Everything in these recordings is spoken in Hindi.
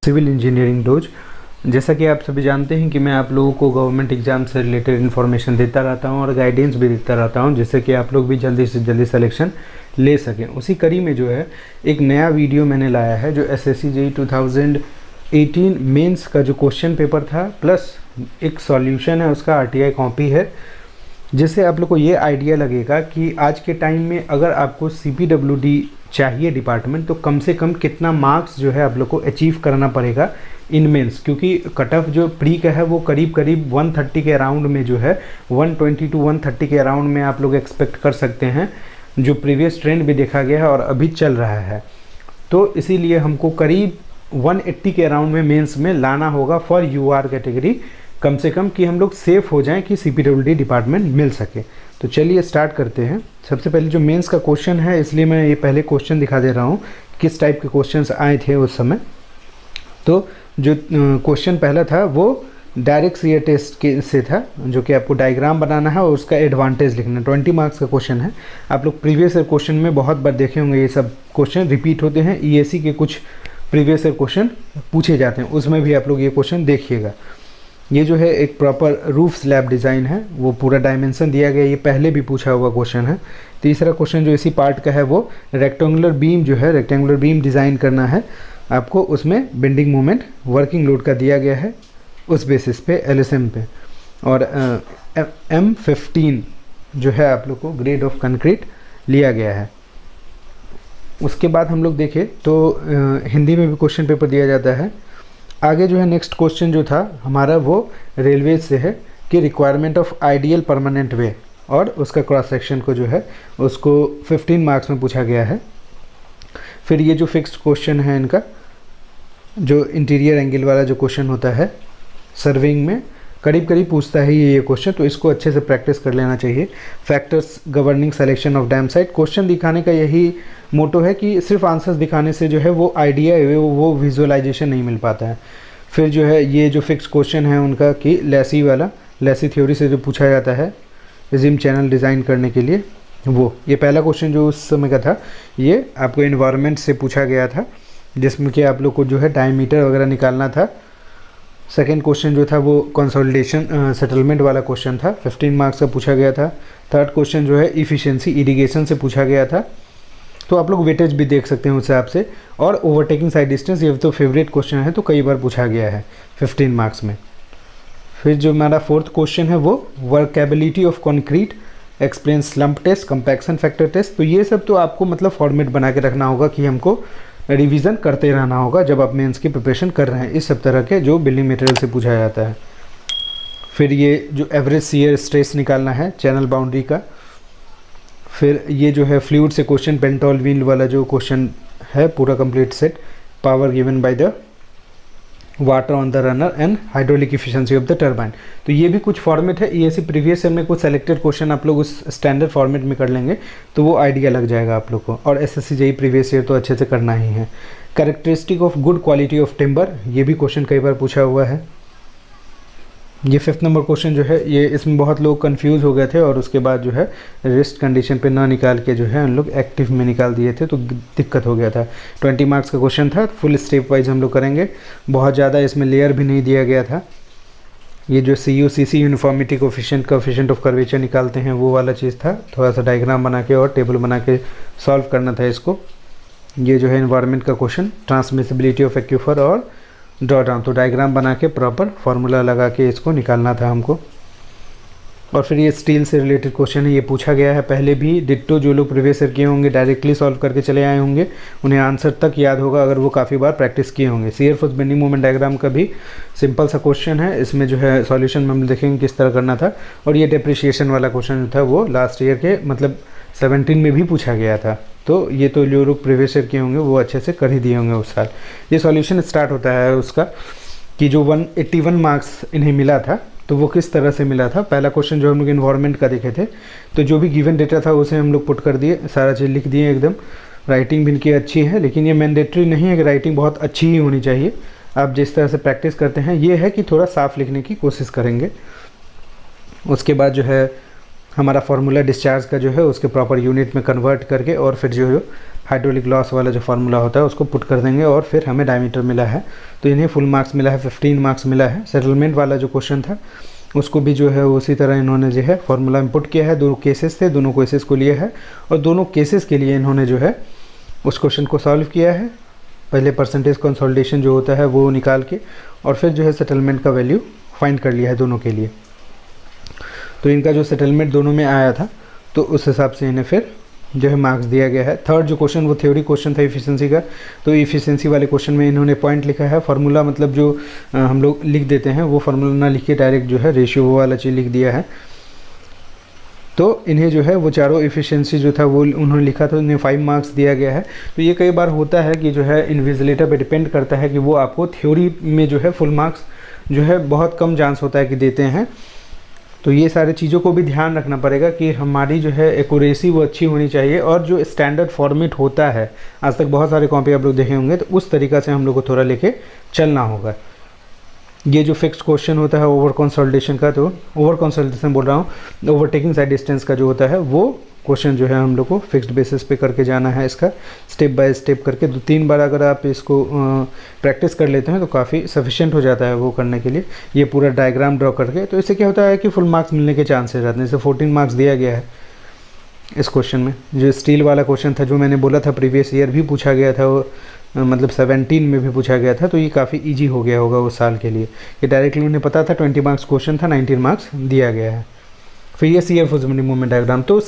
Civil engineering dose. जैसा कि आप सभी जानते हैं कि मैं आप लोगों को गवर्नमेंट एग्जाम से रिलेटेड इन्फॉर्मेशन देता रहता हूं और गाइडेंस भी देता रहता हूं, जिससे कि आप लोग भी जल्दी से जल्दी सिलेक्शन ले सकें। उसी कड़ी में जो है एक नया वीडियो मैंने लाया है, जो एसएससी जेईई 2018 मेंस का जो क्वेश्चन पेपर था प्लस एक सॉल्यूशन है, उसका आरटीआई कॉपी है, जिससे आप लोग को ये आइडिया लगेगा कि आज के टाइम में अगर आपको सीपीडब्ल्यूडी चाहिए डिपार्टमेंट, तो कम से कम कितना मार्क्स जो है आप लोग को अचीव करना पड़ेगा इन मेंस, क्योंकि कट ऑफ जो प्री का है वो करीब करीब 130 के अराउंड में जो है 120 टू 130 के अराउंड में आप लोग एक्सपेक्ट कर सकते हैं, जो प्रीवियस ट्रेंड भी देखा गया है और अभी चल रहा है। तो इसीलिए हमको करीब 180 के अराउंड में मेंस में लाना होगा फॉर यूआर कैटेगरी, कम से कम कि हम लोग सेफ हो जाएं कि सीपीडब्ल्यूडी डिपार्टमेंट मिल सके। तो चलिए स्टार्ट करते हैं। सबसे पहले जो मेंस का क्वेश्चन है, इसलिए मैं ये पहले क्वेश्चन दिखा दे रहा हूँ किस टाइप के क्वेश्चंस आए थे उस समय। तो जो क्वेश्चन पहला था वो डायरेक्ट सीए टेस्ट के से था, जो कि आपको डायग्राम बनाना है और उसका एडवांटेज लिखना है। 20 मार्क्स का क्वेश्चन है। आप लोग प्रीवियस ईयर क्वेश्चन में बहुत बार देखे होंगे, ये सब क्वेश्चन रिपीट होते हैं। ईएसी के कुछ प्रीवियस ईयर क्वेश्चन पूछे जाते हैं, उसमें भी आप लोग ये क्वेश्चन देखिएगा। ये जो है एक प्रॉपर रूफ स्लैब डिज़ाइन है, वो पूरा डायमेंशन दिया गया, ये पहले भी पूछा हुआ क्वेश्चन है। तीसरा क्वेश्चन जो इसी पार्ट का है वो रेक्टेंगुलर बीम जो है, रेक्टेंगुलर बीम डिज़ाइन करना है आपको, उसमें बेंडिंग मोमेंट वर्किंग लोड का दिया गया है उस बेसिस पे एलएसएम पे। और M15 जो है आप लोग को ग्रेड ऑफ कंक्रीट लिया गया है। उसके बाद हम लोग देखें तो हिंदी में भी क्वेश्चन पेपर दिया जाता है। आगे जो है नेक्स्ट क्वेश्चन जो था हमारा वो रेलवे से है कि रिक्वायरमेंट ऑफ आइडियल परमानेंट वे, और उसका क्रॉस सेक्शन को जो है उसको 15 मार्क्स में पूछा गया है। फिर ये जो फिक्स्ड क्वेश्चन है इनका, जो इंटीरियर एंगल वाला जो क्वेश्चन होता है सर्विंग में करीब करीब पूछता है ये क्वेश्चन, तो इसको अच्छे से प्रैक्टिस कर लेना चाहिए। Factors governing selection of dam site, question दिखाने का यही मोटो है कि सिर्फ आंसर्स दिखाने से जो है वो आइडिया है वो विजुअलाइजेशन नहीं मिल पाता है। फिर जो है ये जो फिक्स क्वेश्चन है उनका कि लेसी वाला, लेसी थ्योरी से जो पूछा जाता है रिजिम चैनल डिज़ाइन करने के लिए, वो ये पहला क्वेश्चन जो उस समय का था, ये आपको इन्वायरमेंट से पूछा गया था, जिसमें कि आप लोग को जो है डायमीटर वगैरह निकालना था। सेकेंड क्वेश्चन जो था वो कंसोलिडेशन सेटलमेंट वाला क्वेश्चन था, 15 मार्क्स का पूछा गया था। थर्ड क्वेश्चन जो है इफ़िशियंसी इरिगेशन से पूछा गया था, तो आप लोग वेटेज भी देख सकते हैं उस हिसाब से। और ओवरटेकिंग साइड डिस्टेंस, ये तो फेवरेट क्वेश्चन है, तो कई बार पूछा गया है 15 मार्क्स में। फिर जो हमारा फोर्थ क्वेश्चन है वो workability of concrete, explain slump test, compaction factor test. तो ये सब तो आपको मतलब फॉर्मेट बना के रखना होगा कि हमको रिवीजन करते रहना होगा जब आप मेंस की प्रिपरेशन कर रहे हैं। इस सब तरह के जो बिल्डिंग मटेरियल से पूछा जाता है। फिर ये जो एवरेज शियर स्ट्रेस निकालना है चैनल बाउंड्री का। फिर ये जो है फ्लूइड से क्वेश्चन, पेंटोल व्हील वाला जो क्वेश्चन है पूरा complete set, power given by the water on the runner and hydraulic efficiency of the turbine. तो ये भी कुछ फॉर्मेट है, ईएससी प्रीवियस ईयर में कुछ सेलेक्टेड क्वेश्चन आप लोग उस स्टैंडर्ड फॉर्मेट में कर लेंगे तो वो आइडिया लग जाएगा आप लोग को। और एसएससी जेईई प्रीवियस ईयर तो अच्छे से करना ही है। Characteristic of good quality of timber, ये भी क्वेश्चन कई बार पूछा हुआ है। ये 5th नंबर क्वेश्चन जो है, ये इसमें बहुत लोग कंफ्यूज हो गए थे और उसके बाद जो है रेस्ट कंडीशन पे ना निकाल के जो है उन लोग एक्टिव में निकाल दिए थे, तो दिक्कत हो गया था। 20 मार्क्स का क्वेश्चन था, फुल स्टेप वाइज हम लोग करेंगे, बहुत ज़्यादा इसमें लेयर भी नहीं दिया गया था। ये जो CUCC uniformity coefficient of curvature निकालते हैं वो वाला चीज़ था, थोड़ा सा डायग्राम बना के और टेबल बना के सॉल्व करना था इसको। ये जो है इन्वायरमेंट का क्वेश्चन, ट्रांसमिसिबिलिटी ऑफ एक्यूफर और ड्रॉ डाउन, तो डायग्राम बना के प्रॉपर फार्मूला लगा के इसको निकालना था हमको। और फिर ये स्टील से रिलेटेड क्वेश्चन है, ये पूछा गया है पहले भी। डिट्टो जो लोग प्रीवियस ईयर किए होंगे डायरेक्टली सॉल्व करके चले आए होंगे, उन्हें आंसर तक याद होगा अगर वो काफ़ी बार प्रैक्टिस किए होंगे। Shear force bending moment diagram का भी सिंपल सा क्वेश्चन है, इसमें जो है सॉल्यूशन में हम देखेंगे किस तरह करना था। और ये डेप्रिसिएशन वाला क्वेश्चन जो था वो लास्ट ईयर के मतलब 17 में भी पूछा गया था, तो ये तो जो लोग प्रीवियस ईयर किए होंगे वो अच्छे से कर ही दिए होंगे उस साल। ये सॉल्यूशन स्टार्ट होता है उसका कि जो 181 मार्क्स इन्हें मिला था तो वो किस तरह से मिला था। पहला क्वेश्चन जो हम लोग इन्वायरमेंट का देखे थे, तो जो भी गिवन डेटा था उसे हम लोग पुट कर दिए, सारा चीज़ लिख दिए एकदम। राइटिंग भी इनकी अच्छी है, लेकिन ये मैंडेटरी नहीं है कि राइटिंग बहुत अच्छी ही होनी चाहिए। आप जिस तरह से प्रैक्टिस करते हैं ये है कि थोड़ा साफ लिखने की कोशिश करेंगे। उसके बाद जो है हमारा फार्मूला डिस्चार्ज का जो है उसके प्रॉपर यूनिट में कन्वर्ट करके और फिर जो है हाइड्रोलिक लॉस वाला जो फार्मूला होता है उसको पुट कर देंगे और फिर हमें डायमीटर मिला है, तो इन्हें फुल मार्क्स मिला है, 15 मार्क्स मिला है। सेटलमेंट वाला जो क्वेश्चन था उसको भी जो है उसी तरह इन्होंने जो है फार्मूला इनपुट किया है। 2 केसेस थे, दोनों केसेस को लिया है और दोनों केसेस के लिए इन्होंने जो है उस क्वेश्चन को सॉल्व किया है। पहले परसेंटेज कंसोलिडेशन जो होता है वो निकाल के और फिर जो है सेटलमेंट का वैल्यू फाइंड कर लिया है दोनों के लिए। तो इनका जो सेटलमेंट दोनों में आया था तो उस हिसाब से इन्हें फिर जो है मार्क्स दिया गया है। थर्ड जो क्वेश्चन वो थ्योरी क्वेश्चन था इफिशिएंसी का, तो इफिशिएंसी वाले क्वेश्चन में इन्होंने पॉइंट लिखा है। फार्मूला मतलब जो हम लोग लिख देते हैं वो फार्मूला ना लिख के डायरेक्ट जो है रेशियो वो वाला चीज़ लिख दिया है। तो इन्हें जो है वो चारों इफिशिएंसी जो था वो उन्होंने लिखा था, इन्हें 5 मार्क्स दिया गया है। तो ये कई बार होता है कि जो है इन्विजिलेटर पे डिपेंड करता है कि वो आपको थ्योरी में जो है फुल मार्क्स जो है बहुत कम चांस होता है कि देते हैं। तो ये सारी चीज़ों को भी ध्यान रखना पड़ेगा कि हमारी जो है एक्यूरेसी वो अच्छी होनी चाहिए और जो स्टैंडर्ड फॉर्मेट होता है, आज तक बहुत सारे कॉपी आप लोग देखे होंगे, तो उस तरीक़ा से हम लोग को थोड़ा लेके चलना होगा। ये जो फिक्स्ड क्वेश्चन होता है ओवर कंसोलिडेशन का, तो ओवर कंसोलिडेशन बोल रहा हूँ, ओवरटेकिंग साइड डिस्टेंस का जो होता है वो क्वेश्चन जो है हम लोग को फिक्स्ड बेसिस पे करके जाना है। इसका स्टेप बाय स्टेप करके 2-3 बार अगर आप इसको प्रैक्टिस कर लेते हैं तो काफ़ी सफिशिएंट हो जाता है वो करने के लिए। ये पूरा डायग्राम ड्रॉ करके, तो इससे क्या होता है कि फुल मार्क्स मिलने के चांसेस रहते हैं। जैसे 14 मार्क्स दिया गया है इस क्वेश्चन में। जो स्टील वाला क्वेश्चन था जो मैंने बोला था प्रीवियस ईयर भी पूछा गया था, वो मतलब 17 में भी पूछा गया था, तो ये काफ़ी ईजी हो गया होगा उस साल के लिए कि डायरेक्टली उन्हें पता था 20 मार्क्स क्वेश्चन था, 19 मार्क्स दिया गया है। फिर ये सी air force bending movement diagram, तो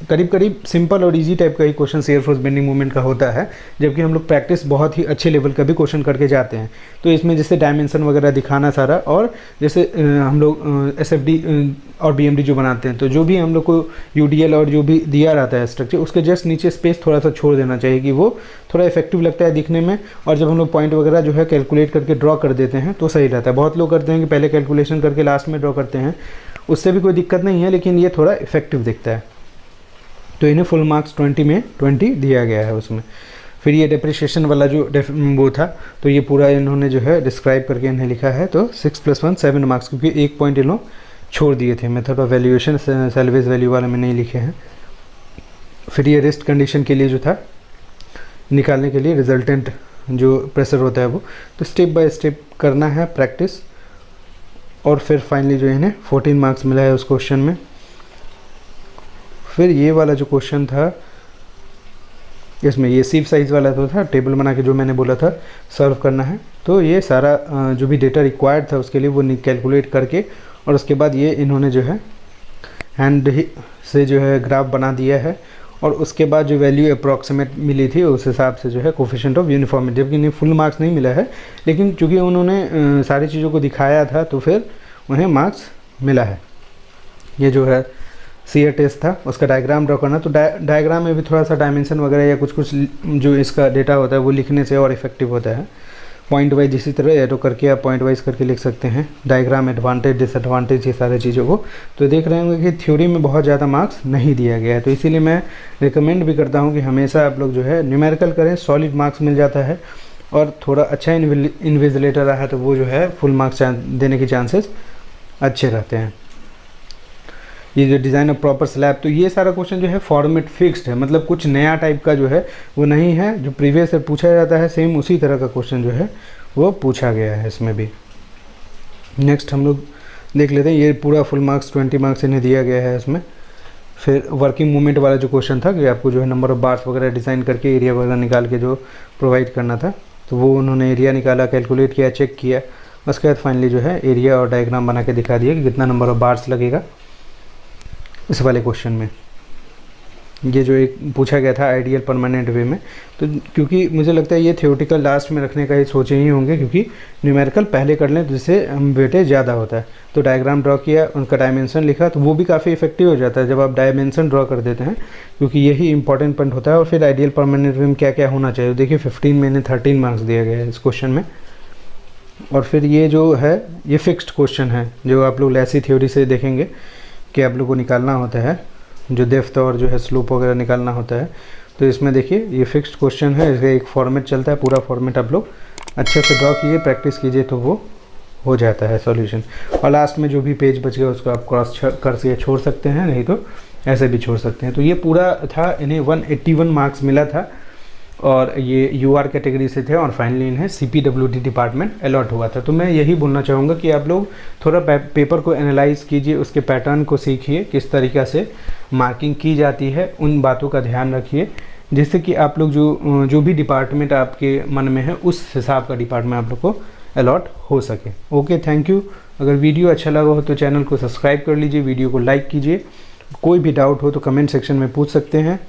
करीब करीब सिंपल और इजी टाइप का ही question air force bending movement का होता है, जबकि हम लोग प्रैक्टिस बहुत ही अच्छे लेवल का भी क्वेश्चन करके जाते हैं। तो इसमें जैसे डायमेंशन वगैरह दिखाना सारा, और जैसे हम लोग एसएफडी और बीएमडी जो बनाते हैं, तो जो भी हम लोग को यूडीएल और जो भी दिया रहता है स्ट्रक्चर, उसके जस्ट नीचे स्पेस थोड़ा सा छोड़ देना चाहिए कि वो थोड़ा इफेक्टिव लगता है दिखने में। और जब हम लोग पॉइंट वगैरह जो है कैलकुलेट करके ड्रॉ कर देते हैं तो सही रहता है। बहुत लोग करते हैं कि पहले कैलकुलेशन करके लास्ट में ड्रॉ करते हैं, उससे भी कोई दिक्कत नहीं है, लेकिन ये थोड़ा इफेक्टिव दिखता है। तो इन्हें फुल मार्क्स 20 में 20 दिया गया है उसमें। फिर ये डिप्रिशिएशन वाला जो वो था, तो ये पूरा इन्होंने जो है डिस्क्राइब करके इन्हें लिखा है। तो 6 + 1 7 मार्क्स, क्योंकि एक पॉइंट इन्होंने छोड़ दिए थे, method of valuation salvage value वाले में नहीं लिखे हैं। फिर ये रेस्ट कंडीशन के लिए जो था निकालने के लिए रिजल्टेंट जो प्रेशर होता है वो, तो स्टेप बाय स्टेप करना है प्रैक्टिस। और फिर फाइनली जो इन्हें 14 मार्क्स मिला है उस क्वेश्चन में। फिर ये वाला जो क्वेश्चन था इसमें ये सीप साइज़ वाला तो था, टेबल बना के जो मैंने बोला था सॉल्व करना है। तो ये सारा जो भी डेटा रिक्वायर्ड था उसके लिए वो कैलकुलेट करके, और उसके बाद ये इन्होंने जो है हैंड से जो है ग्राफ बना दिया है। और उसके बाद जो वैल्यू अप्रॉक्सीमेट मिली थी उस हिसाब से जो है कोफिशिएंट ऑफ यूनिफॉर्मिटी, जबकि इन्हें फुल मार्क्स नहीं मिला है, लेकिन चूँकि उन्होंने सारी चीज़ों को दिखाया था तो फिर उन्हें मार्क्स मिला है। ये जो है सीयर टेस्ट था उसका डायग्राम ड्रॉ करना, तो डायग्राम में भी थोड़ा सा डायमेंशन वगैरह या कुछ कुछ जो इसका डेटा होता है वो लिखने से और इफेक्टिव होता है। पॉइंट वाइज इसी तरह एरो करके आप पॉइंट वाइज करके लिख सकते हैं, डायग्राम, एडवांटेज, डिसएडवांटेज, ये सारी चीज़ों को। तो देख रहे होंगे कि थ्योरी में बहुत ज़्यादा मार्क्स नहीं दिया गया है, तो इसीलिए मैं रिकमेंड भी करता हूँ कि हमेशा आप लोग जो है न्यूमेरिकल करें, सॉलिड मार्क्स मिल जाता है। और थोड़ा अच्छा इन्विजिलेटर रहा है तो वो जो है फुल मार्क्स देने के चांसेस अच्छे रहते हैं। ये जो डिज़ाइन ऑफ प्रॉपर स्लैब, तो ये सारा क्वेश्चन जो है फॉर्मेट फिक्स्ड है, मतलब कुछ नया टाइप का जो है वो नहीं है। जो प्रीवियस से पूछा जाता है सेम उसी तरह का क्वेश्चन जो है वो पूछा गया है इसमें भी। नेक्स्ट हम लोग देख लेते हैं, ये पूरा फुल मार्क्स 20 मार्क्स इन्हें दिया गया है इसमें। फिर वर्किंग मूवमेंट वाला जो क्वेश्चन था कि आपको जो है नंबर ऑफ बार्स वगैरह डिज़ाइन करके एरिया वगैरह निकाल के जो प्रोवाइड करना था, तो वो उन्होंने एरिया निकाला, कैलकुलेट किया, चेक किया, उसके बाद फाइनली जो है एरिया और डायग्राम बना के दिखा दिया कि कितना नंबर ऑफ बार्स लगेगा इस वाले क्वेश्चन में। ये जो एक पूछा गया था आइडियल परमानेंट वे में, तो क्योंकि मुझे लगता है ये थ्योरेटिकल लास्ट में रखने का ही सोचे ही होंगे, क्योंकि न्यूमेरिकल पहले कर लें तो जिससे वेटेज ज़्यादा होता है। तो डायग्राम ड्रॉ किया, उनका डायमेंशन लिखा, तो वो भी काफ़ी इफेक्टिव हो जाता है जब आप डायमेंशन ड्रॉ कर देते हैं, क्योंकि यही इंपॉर्टेंट पॉइंट होता है। और फिर आइडियल परमानेंट वे में क्या क्या होना चाहिए, देखिए 15 में 13 मार्क्स दिया गया है इस क्वेश्चन में। और फिर ये जो है ये फिक्स्ड क्वेश्चन है, जो आप लोग लैसी थ्योरी से देखेंगे कि आप लोग को निकालना होता है, जो डेप्थ और जो है स्लोप वगैरह निकालना होता है। तो इसमें देखिए ये फिक्स्ड क्वेश्चन है, इसका एक फॉर्मेट चलता है, पूरा फॉर्मेट आप लोग अच्छे से ड्रॉ कीजिए, प्रैक्टिस कीजिए, तो वो हो जाता है सॉल्यूशन। और लास्ट में जो भी पेज बच गया उसको आप क्रॉस कर से छोड़ सकते हैं, नहीं तो ऐसे भी छोड़ सकते हैं। तो ये पूरा था, इन्हें 181 मार्क्स मिला था और ये यूआर कैटेगरी से थे और फाइनली इन्हें CPWD डिपार्टमेंट अलॉट हुआ था। तो मैं यही बोलना चाहूँगा कि आप लोग थोड़ा पेपर को एनालाइज कीजिए, उसके पैटर्न को सीखिए, किस तरीक़ा से मार्किंग की जाती है, उन बातों का ध्यान रखिए, जिससे कि आप लोग जो भी डिपार्टमेंट आपके मन में है उस हिसाब का डिपार्टमेंट आप लोग को अलॉट हो सके। Okay, thank you. अगर वीडियो अच्छा लगा हो तो चैनल को सब्सक्राइब कर लीजिए, वीडियो को लाइक कीजिए। कोई भी डाउट हो तो कमेंट सेक्शन में पूछ सकते हैं।